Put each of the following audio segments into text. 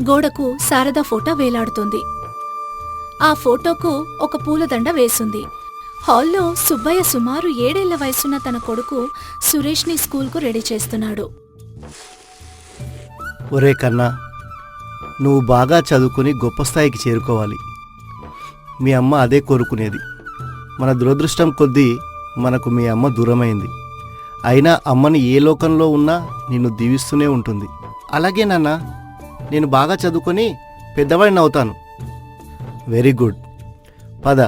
గోడకు శారద ఫోటో వేలాడుతుంది. ఆ ఫోటోకు ఒక పూలదండ వేసుంది. హాల్లో సుబ్బయ్య సుమారు 7 ఏళ్ల వయసున్న తన కొడుకు సురేష్ని స్కూల్కు రెడీ చేస్తున్నాడు. ఒరే కన్నా, నువ్వు బాగా చదువుకుని గొప్ప స్థాయికి చేరుకోవాలి. మీ అమ్మ అదే కోరుకునేది. మన దురదృష్టం కొద్దీ మనకు మీ అమ్మ దూరమైంది. అయినా అమ్మని ఏ లోకంలో ఉన్నా నిన్ను దీవిస్తూనే ఉంటుంది. అలాగే నాన్న, నేను బాగా చదువుకొని పెద్దవాడిని అవుతాను. Very good. పద,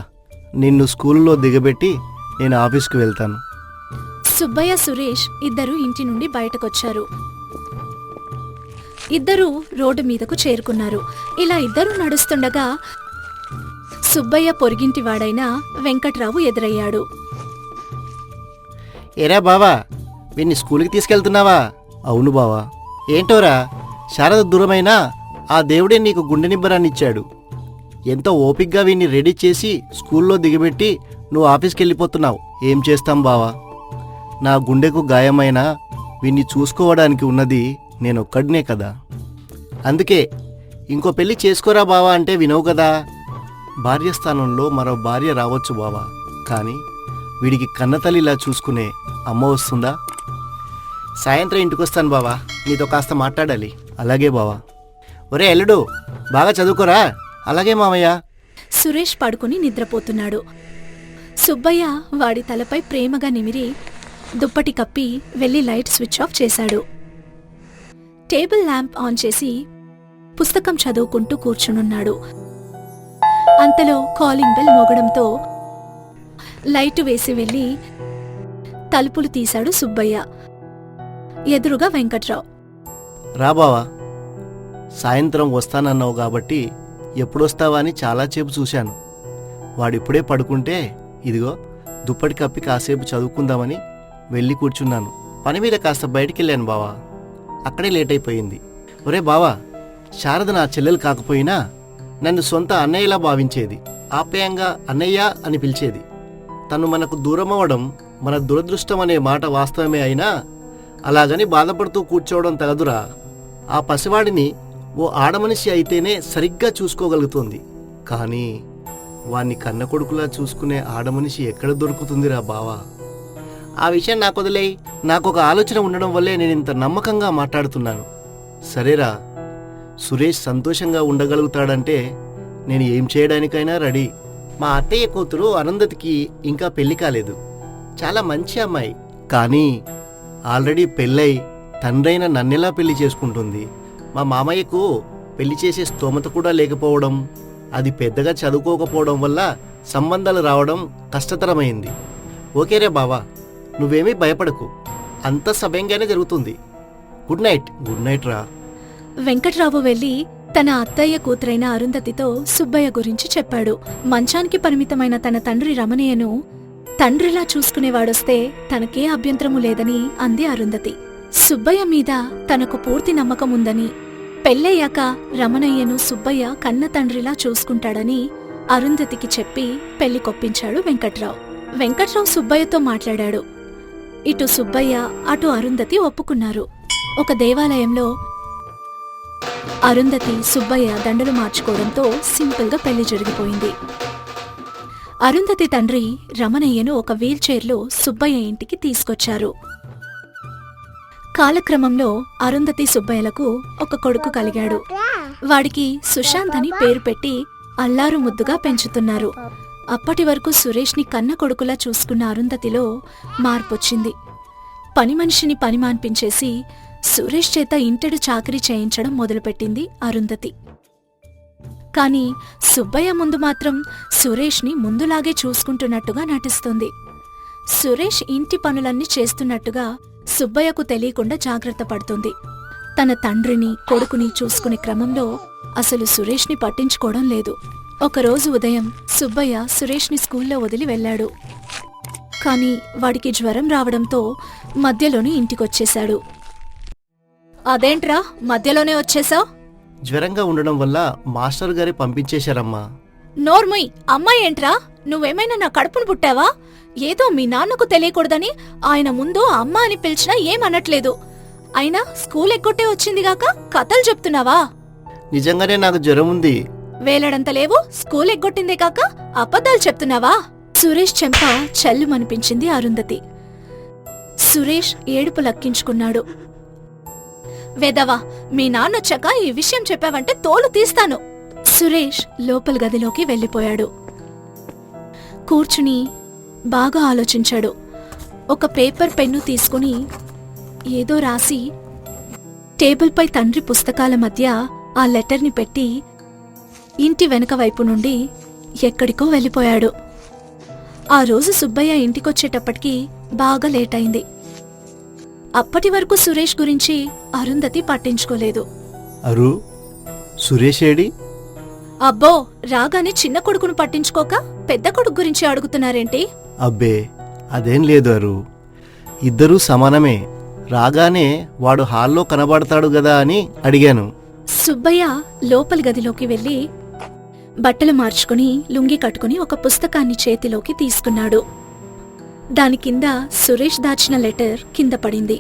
నిన్ను స్కూల్లో దిగబెట్టి నేను ఆఫీస్కి వెళ్తాను. సుబ్బయ్య, సురేష్ ఇద్దరూ ఇంటి నుండి బయటకొచ్చారు. ఇద్దరూ రోడ్డు మీదకు చేరుకున్నారు. ఇలా ఇద్దరూ నడుస్తుండగా సుబ్బయ్య పొరుగింటివాడైన వెంకట్రావు ఎదురయ్యాడు. ఏరా బావా, వీణ్ణి స్కూల్కి తీసుకెళ్తున్నావా? అవును బావా. ఏంటోరా, శారద దూరమైనా ఆ దేవుడే నీకు గుండె నిబ్బరాన్ని ఇచ్చాడు. ఎంతో ఓపిగ్గా వీణ్ణి రెడీ చేసి స్కూల్లో దిగబెట్టి నువ్వు ఆఫీస్కి వెళ్ళిపోతున్నావు. ఏం చేస్తాం బావా, నా గుండెకు గాయమైనా వీణ్ణి చూసుకోవడానికి ఉన్నది నేనొక్కడినే కదా. అందుకే ఇంకో పెళ్లి చేసుకోరా బావా అంటే వినవు కదా. భార్య స్థానంలో మరో భార్య రావచ్చు బావా, కానీ వీడికి కన్నతల్లిలా చూసుకునే అమ్మ వస్తుందా? సాయంత్రం ఇంటికొస్తాను బావా, నీతో కాస్త మాట్లాడాలి. అలాగే బావా. ఒరే అల్లుడు, బాగా చదువుకోరా. అలాగే మామయ్య. సురేష్ పడుకుని నిద్రపోతున్నాడు. సుబ్బయ్య వాడి తలపై ప్రేమగా నిమిరి దుప్పటి కప్పి వెళ్లి లైట్ స్విచ్ ఆఫ్ చేశాడు. టేబుల్ ల్యాంప్ ఆన్ చేసి పుస్తకం చదువుకుంటూ కూర్చునున్నాడు. అంతలో కాలింగ్ బెల్ మోగడంతో లైటు వేసి వెళ్లి తలుపులు తీశాడు సుబ్బయ్య. ఎదురుగా వెంకట్రావు. రా బావా, సాయంత్రం వస్తానన్నావు కాబట్టి ఎప్పుడొస్తావా అని చాలాసేపు చూశాను. వాడిప్పుడే పడుకుంటే ఇదిగో దుప్పటి కప్పి కాసేపు చదువుకుందామని వెళ్ళి కూర్చున్నాను. పని మీద కాస్త బయటికెళ్ళాను బావా, అక్కడే లేట్ అయిపోయింది. ఒరే బావా, శారద నా చెల్లెలు కాకపోయినా నన్ను సొంత అన్నయ్యలా భావించేది. ఆప్యాయంగా అన్నయ్య అని పిలిచేది. తను మనకు దూరమవడం మన దురదృష్టం అనే మాట వాస్తవమే అయినా అలాగని బాధపడుతూ కూర్చోవడం తగదురా. ఆ పసివాడిని ఓ ఆడమనిషి అయితేనే సరిగ్గా చూసుకోగలుగుతోంది. కానీ వాణ్ణి కన్న కొడుకులా చూసుకునే ఆడమనిషి ఎక్కడ దొరుకుతుందిరా బావా? ఆ విషయం నాకు వదిలేయి. నాకొక ఆలోచన ఉండడం వల్లే నేను ఇంత నమ్మకంగా మాట్లాడుతున్నాను. సరేరా, సురేష్ సంతోషంగా ఉండగలుగుతాడంటే నేను ఏం చేయడానికైనా రెడీ. మా అత్తయ్య కూతురు అరుంధతికి ఇంకా పెళ్లి కాలేదు. చాలా మంచి అమ్మాయి. కానీ ఆల్రెడీ పెళ్ళై తండ్రైన నన్నెలా పెళ్లి చేసుకుంటుంది? మా మామయ్యకు పెళ్లి చేసే స్తోమత కూడా లేకపోవడం, అది పెద్దగా చదువుకోకపోవడం వల్ల సంబంధాలు రావడం కష్టతరమైంది. ఓకేరే బావా, నువ్వేమీ భయపడకు, అంత సవ్యంగానే జరుగుతుంది. Good night. గుడ్ నైట్ రా. వెంకట్రావు వెళ్లి తన అత్తయ్య కూతురైన అరుంధతితో సుబ్బయ్య గురించి చెప్పాడు. మంచానికి పరిమితమైన తన తండ్రి రమణయ్యను తండ్రిలా చూసుకునేవాడొస్తే తనకే అభ్యంతరము లేదని అంది అరుంధతి. సుబ్బయ్య మీద తనకు పూర్తి నమ్మకముందని, పెళ్ళయ్యాక రమణయ్యను సుబ్బయ్య కన్న తండ్రిలా చూసుకుంటాడని అరుంధతికి చెప్పి పెళ్లి కొప్పించాడు వెంకట్రావు. వెంకట్రావు సుబ్బయ్యతో మాట్లాడాడు. ఇటు సుబ్బయ్య అటు అరుంధతి ఒప్పుకున్నారు. ఒక దేవాలయంలో అరుంధతి, సుబ్బయ్య దండలు మార్చుకోవడంతో సింపుల్గా పెళ్లి జరిగిపోయింది. అరుంధతి తండ్రి రమణయ్యను ఒక వీల్ చైర్లో సుబ్బయ్య ఇంటికి తీసుకొచ్చారు. కాలక్రమంలో అరుంధతి, సుబ్బయ్యలకు ఒక కొడుకు కలిగాడు. వాడికి సుశాంత్ అని పేరు పెట్టి అల్లారు ముద్దుగా పెంచుతున్నారు. అప్పటి వరకు సురేష్ని కన్న కొడుకులా చూసుకున్న అరుంధతిలో మార్పొచ్చింది. పని మనిషిని పని మాన్పించేసి సురేష్ చేత ఇంటెడు చాకరీ చేయించడం మొదలుపెట్టింది అరుంధతి. కాని సుబ్బయ్య ముందు మాత్రం సురేష్ని ముందులాగే చూసుకుంటున్నట్టుగా నటిస్తుంది. సురేష్ ఇంటి పనులన్నీ చేస్తున్నట్టుగా సుబ్బయ్యకు తెలియకుండా జాగ్రత్త పడుతుంది. తన తండ్రిని, కొడుకుని చూసుకునే క్రమంలో అసలు సురేష్ని పట్టించుకోవడం లేదు. ఒకరోజు ఉదయం సుబ్బయ్య సురేష్ని స్కూల్లో వదిలి వెళ్లాడు. కాని వాడికి జ్వరం రావడంతో మధ్యలోనే ఇంటికొచ్చేశాడు. అదేంట్రా మధ్యలోనే వచ్చేశావ్? జ్వరంగా ఉండడం వల్ల మాస్టర్ గారే పంపించేశారమ్మా. నోర్ముయ్, అమ్మాయి ఏంట్రా? నువ్వేమైనా నా కడుపును పుట్టావా? ఏదో మీ నాన్నకు తెలియకూడదని ఆయన ముందు అమ్మ అని పిలిచినా ఏమనట్లేదు. అయినా స్కూల్ ఎగ్గొట్టే వచ్చిందిగాక కథలు చెప్తున్నావా? నిజంగానే నాకు జ్వరం ఉంది. వేలడంత లేవు, స్కూల్ ఎగ్గొట్టిందే కాక అబద్ధాలు చెప్తున్నావా? సురేష్ చెంప చెల్లుమనిపించింది అరుంధతి. సురేష్ ఏడుపు లక్కించుకున్నాడు. వెదవా, మీ నాన్నొచ్చాక ఈ విషయం చెప్పావంటే తోలు తీస్తాను. సురేష్ లోపల గదిలోకి వెళ్ళిపోయాడు. కూర్చుని బాగా ఆలోచించాడు. ఒక పేపర్ పెన్ను తీసుకుని ఏదో రాసి టేబుల్పై తండ్రి పుస్తకాల మధ్య ఆ లెటర్ని పెట్టి ఇంటి వెనక వైపు నుండి ఎక్కడికో వెళ్ళిపోయాడు. ఆ రోజు సుబ్బయ్య ఇంటికొచ్చేటప్పటికి బాగా లేట్ అయింది. అప్పటి వరకు సురేష్ గురించి అరుంధతి పట్టించుకోలేదు. అరు, సురేష్ ఏడి? అబ్బో, రాగానే చిన్న కొడుకును పట్టించుకోక పెద్ద కొడుకు గురించి అడుగుతున్నారేంటి? అబ్బే, అదేం లేదు అరు. ఇద్దరూ సమానమే. రాగానే వాడు హాల్లో కనబడతాడు గదా అని అడిగాను. సుబ్బయ్య లోపలి గదిలోకి వెళ్లి బట్టలు మార్చుకుని లుంగి కట్టుకుని ఒక పుస్తకాన్ని చేతిలోకి తీసుకున్నాడు. దాని కింద సురేష్ దాచిన లెటర్ కింద పడింది.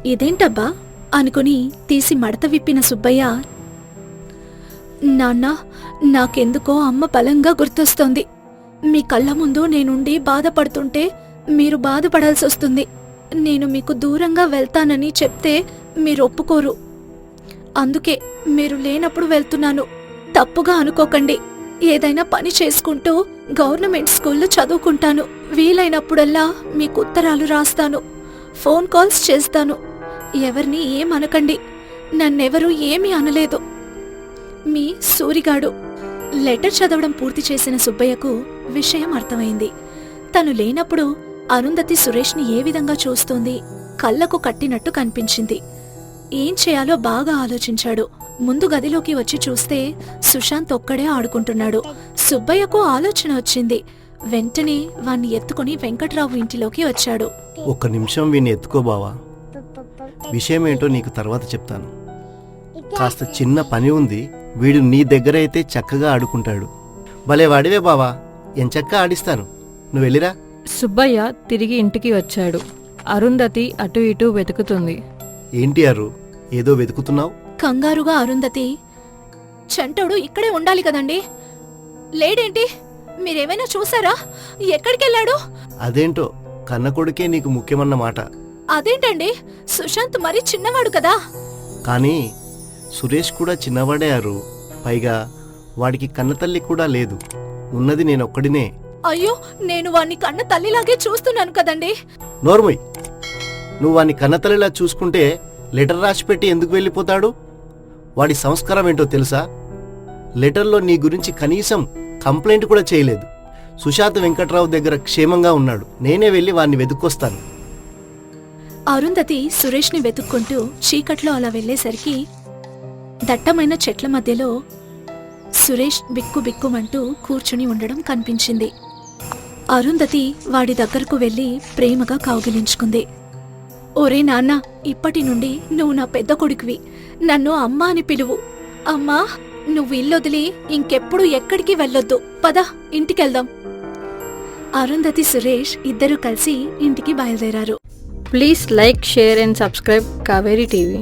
ఇదేంటబ్బా అనుకుని తీసి మడత విప్పిన సుబ్బయ్య, నాన్నా, నాకెందుకో అమ్మ బలంగా గుర్తొస్తోంది. మీ కళ్ళ ముందు నేనుండి బాధపడుతుంటే మీరు బాధపడాల్సొస్తుంది. నేను మీకు దూరంగా వెళ్తానని చెప్తే మీరు ఒప్పుకోరు. అందుకే మీరు లేనప్పుడు వెళ్తున్నాను. తప్పుగా అనుకోకండి. ఏదైనా పని చేసుకుంటూ గవర్నమెంట్ స్కూల్లో చదువుకుంటాను. వీలైనప్పుడల్లా మీకు ఉత్తరాలు రాస్తాను, ఫోన్ కాల్స్ చేస్తాను. ఎవరిని ఏమనకండి. నన్నెవరూ ఏమీ అనలేదు. మీ సూరిగాడు. లెటర్ చదవడం పూర్తి చేసిన సుబ్బయ్యకు విషయం అర్థమైంది. తను లేనప్పుడు అరుంధతి సురేష్ని ఏ విధంగా చూస్తోంది? కళ్లకు కట్టినట్టు కనిపించింది. ఏం చేయాలో బాగా ఆలోచించాడు. ముందు గదిలోకి వచ్చి చూస్తే సుశాంత్ ఒక్కడే ఆడుకుంటున్నాడు. సుబ్బయ్యకు ఆలోచన వచ్చింది. వెంటనే వాణ్ణి ఎత్తుకుని వెంకట్రావు ఇంటిలోకి వచ్చాడు. ఒక్క నిమిషం వీణ్ణి ఎత్తుకో బావా. విషయమేంటో నీకు తర్వాత చెప్తాను. కాస్త చిన్న పని ఉంది. వీడు నీ దగ్గర అయితే చక్కగా ఆడుకుంటాడు. భలే వాడివే బావా, ఎంచక్కా ఆడిస్తాను. నువ్వు వెళ్ళిరా. సుబ్బయ్య తిరిగి ఇంటికి వచ్చాడు. అరుంధతి అటు ఇటు వెతుకుతుంది. ఏంటి అరు, ఏదో వెతుకుతున్నావు? కంగారుగా అరుంధతి, చంటోడు ఇక్కడే ఉండాలి కదండి, లేడేంటి? మీరేమైనా చూసారా? ఎక్కడికెళ్ళాడు? అదేంటో, కన్న కొడుకే నీకు ముఖ్యమన్నమాట. అదేంటండి, సుశాంత్ మరీ చిన్నవాడు కదా. కానీ సురేష్ కూడా చిన్నవాడే అరు. పైగా వాడికి కన్నతల్లి కూడా లేదు. ఉన్నది నేనొక్కడినే. అయ్యో, నేను వాణ్ణి కన్న తల్లిలాగే చూస్తున్నాను కదండి. నోర్మయ్, నువ్వు వాణ్ణి కన్నతల్లిలా చూసుకుంటే లెటర్ రాసిపెట్టి ఎందుకు వెళ్ళిపోతాడు? వాడి సంస్కారం ఏంటో తెలుసా? లెటర్లో నీ గురించి కనీసం కంప్లైంట్ కూడా చేయలేదు. సుశాంత్ వెంకట్రావు దగ్గర క్షేమంగా ఉన్నాడు. నేనే వెళ్ళి వాణ్ణి వెతుక్కొస్తాను. అరుంధతి సురేష్ని వెతుక్కుంటూ చీకట్లో అలా వెళ్లేసరికి దట్టమైన చెట్ల మధ్యలో సురేష్ బిక్కుబిక్కుమంటూ కూర్చుని ఉండడం కనిపించింది. అరుంధతి వాడి దగ్గరకు వెళ్లి ప్రేమగా కౌగిలించుకుంది. ఒరే నాన్న, ఇప్పటి నుండి నువ్వు నా పెద్ద కొడుకువి. నన్ను అమ్మా అని పిలువు. అమ్మా, నువ్వు ఇల్లొదిలి ఇంకెప్పుడు ఎక్కడికి వెళ్ళొద్దు. పద, ఇంటికెళ్దాం. అరుంధతి సురేష్ ఇద్దరూ కలిసి ఇంటికి బయలుదేరారు. Please like, share and subscribe Kaveri TV.